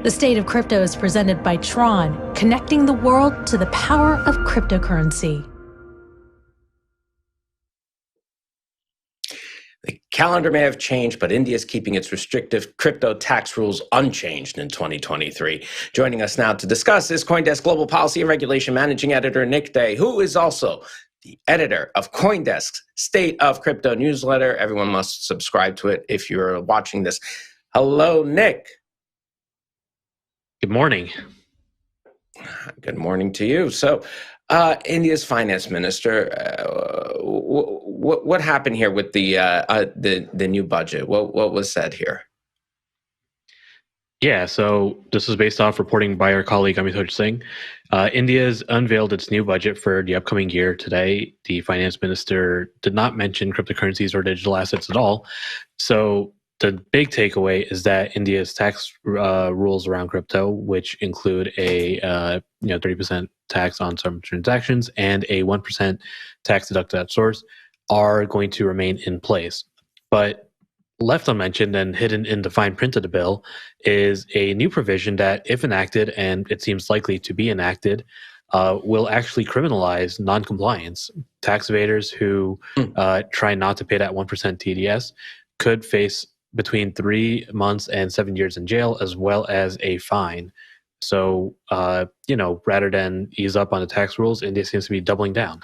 The State of Crypto is presented by Tron, connecting the world to the power of cryptocurrency. The calendar may have changed, but India is keeping its restrictive crypto tax rules unchanged in 2023. Joining us now to discuss is CoinDesk Global Policy and Regulation Managing Editor Nick Day, who is also the editor of CoinDesk's State of Crypto newsletter. Everyone must subscribe to it if you're watching this. Hello, Nick. Good morning. Good morning to you. So, India's finance minister, what happened here with the new budget? What was said here? Yeah, so this is based off reporting by our colleague Amit Singh. India's unveiled its new budget for the upcoming year today. The finance minister did not mention cryptocurrencies or digital assets at all. So the big takeaway is that India's tax rules around crypto, which include a 30% tax on some transactions and a 1% tax deducted at source, are going to remain in place. But left unmentioned and hidden in the fine print of the bill is a new provision that, if enacted, and it seems likely to be enacted, will actually criminalize non-compliance. Tax evaders who try not to pay that 1% TDS could face between 3 months and 7 years in jail, as well as a fine. So, rather than ease up on the tax rules, India seems to be doubling down.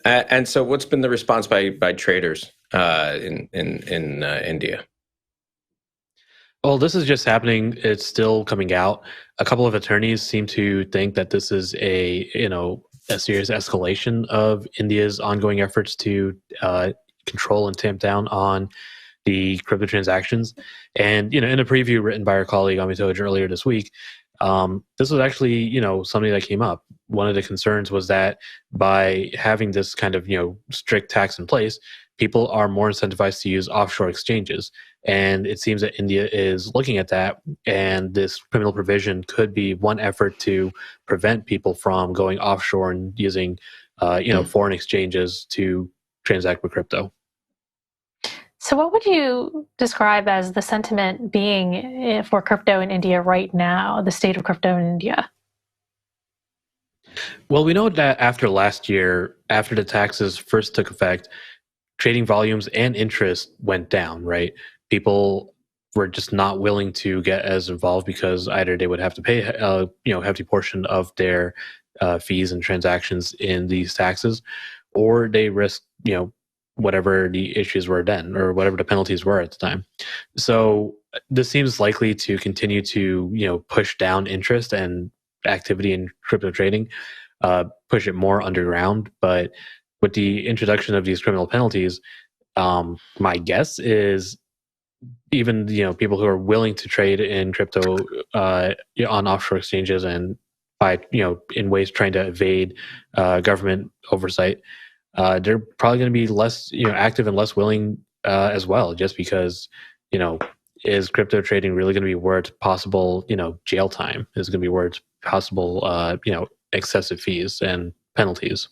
And so what's been the response by traders in India? Well, this is just happening. It's still coming out. A couple of attorneys seem to think that this is a serious escalation of India's ongoing efforts to control and tamp down on the crypto transactions. And, in a preview written by our colleague Amit earlier this week, this was actually, something that came up. One of the concerns was that by having this kind of, strict tax in place, people are more incentivized to use offshore exchanges. And it seems that India is looking at that, and this criminal provision could be one effort to prevent people from going offshore and using, foreign exchanges to transact with crypto. So what would you describe as the sentiment being for crypto in India right now, the state of crypto in India? Well, we know that after last year, after the taxes first took effect, trading volumes and interest went down, right? People were just not willing to get as involved because either they would have to pay a hefty portion of their fees and transactions in these taxes, or they risked, whatever the issues were then, or whatever the penalties were at the time. So this seems likely to continue to, push down interest and activity in crypto trading, push it more underground. But with the introduction of these criminal penalties, my guess is even, people who are willing to trade in crypto on offshore exchanges and by, in ways trying to evade government oversight, they're probably going to be less, active and less willing as well, just because, is crypto trading really going to be worth possible, jail time? Is it going to be worth possible, excessive fees and penalties?